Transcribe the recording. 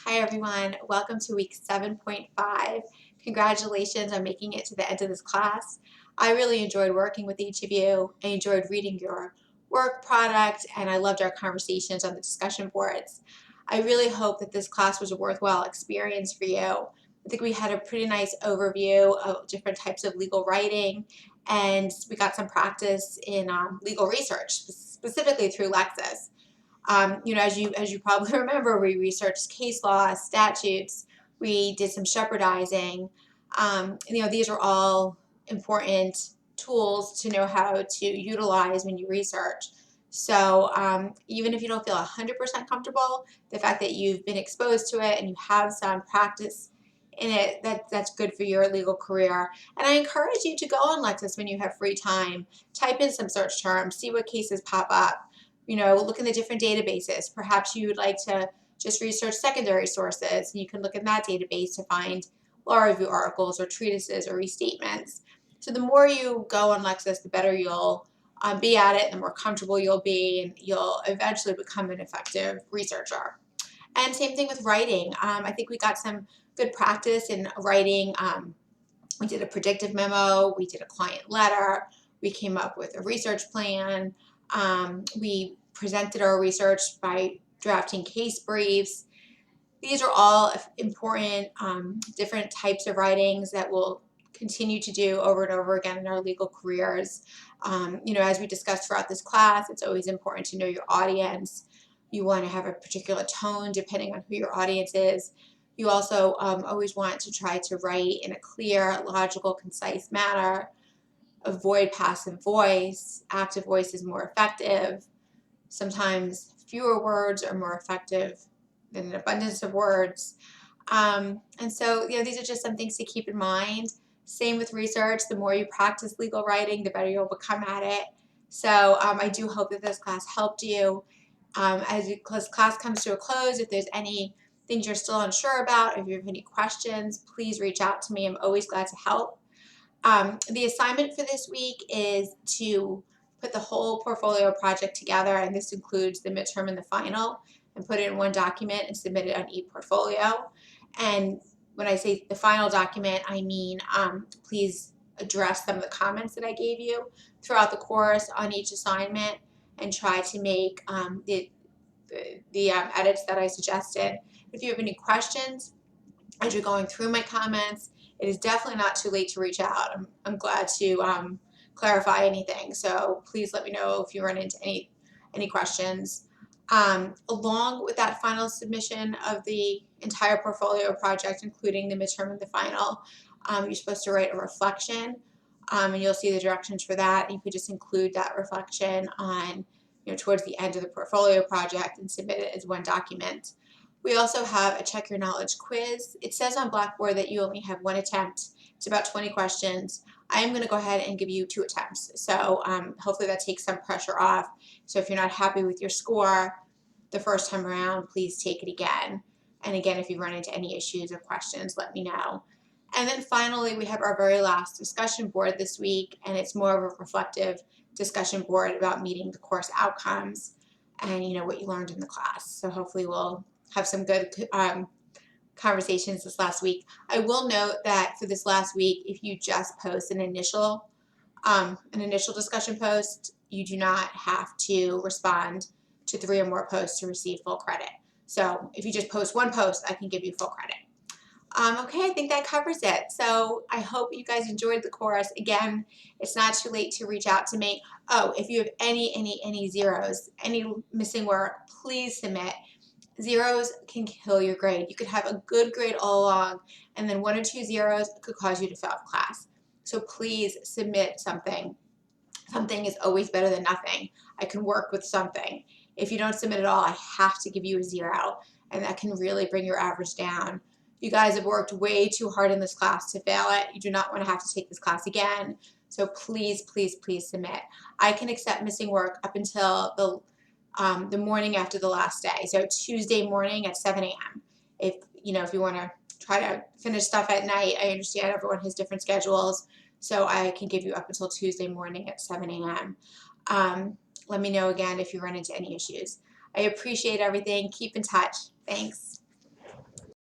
Hi everyone, welcome to week 7.5. Congratulations on making it to the end of this class. I really enjoyed working with each of you. I enjoyed reading your work product and I loved our conversations on the discussion boards. I really hope that this class was a worthwhile experience for you. I think we had a pretty nice overview of different types of legal writing and we got some practice in legal research, specifically through Lexis. As you probably remember, we researched case law, statutes, we did some shepherdizing. These are all important tools to know how to utilize when you research. So even if you don't feel 100% comfortable, the fact that you've been exposed to it and you have some practice in it, that's good for your legal career. And I encourage you to go on Lexis when you have free time. Type in some search terms, see what cases pop up. Look in the different databases. Perhaps you would like to just research secondary sources. You can look in that database to find law review articles or treatises or restatements. So the more you go on Lexis, the better you'll be at it, the more comfortable you'll be, and you'll eventually become an effective researcher. And same thing with writing. I think we got some good practice in writing. We did a predictive memo, we did a client letter, we came up with a research plan. We presented our research by drafting case briefs. These are all important different types of writings that we'll continue to do over and over again in our legal careers. As we discussed throughout this class, it's always important to know your audience. You want to have a particular tone depending on who your audience is. You also always want to try to write in a clear, logical, concise manner. Avoid passive voice. Active voice is more effective. Sometimes fewer words are more effective than an abundance of words. And so, these are just some things to keep in mind. Same with research. The more you practice legal writing, the better you'll become at it. So I do hope that this class helped you. As class comes to a close, if there's any things you're still unsure about, if you have any questions, please reach out to me. I'm always glad to help. The assignment for this week is to put the whole portfolio project together, and this includes the midterm and the final, and put it in one document and submit it on ePortfolio. And when I say the final document, I mean please address some of the comments that I gave you throughout the course on each assignment and try to make the edits that I suggested. If you have any questions as you're going through my comments, it is definitely not too late to reach out. I'm glad to clarify anything. So please let me know if you run into any questions. Along with that final submission of the entire portfolio project, including the midterm and the final, you're supposed to write a reflection, and you'll see the directions for that. You could just include that reflection on, towards the end of the portfolio project and submit it as one document. We also have a Check Your Knowledge quiz. It says on Blackboard that you only have one attempt. It's about 20 questions. I am going to go ahead and give you 2 attempts. So hopefully that takes some pressure off. So if you're not happy with your score the first time around, please take it again. And again, if you run into any issues or questions, let me know. And then finally, we have our very last discussion board this week, and it's more of a reflective discussion board about meeting the course outcomes and what you learned in the class. So hopefully we'll have some good conversations this last week. I will note that for this last week, if you just post an initial discussion post, you do not have to respond to 3 or more posts to receive full credit. So if you just post one post, I can give you full credit. Okay, I think that covers it. So I hope you guys enjoyed the course. Again, it's not too late to reach out to me. Oh, if you have any zeros, any missing work, please submit. Zeros can kill your grade. You could have a good grade all along, and then 1 or 2 zeros could cause you to fail class. So please submit something. Something is always better than nothing. I can work with something. If you don't submit at all, I have to give you a 0, and that can really bring your average down. You guys have worked way too hard in this class to fail it. You do not want to have to take this class again. So please, please, please submit. I can accept missing work up until the morning after the last day, so Tuesday morning at 7 a.m. If you want to try to finish stuff at night, I understand everyone has different schedules, so I can give you up until Tuesday morning at 7 a.m. Let me know again if you run into any issues. I appreciate everything. Keep in touch. Thanks.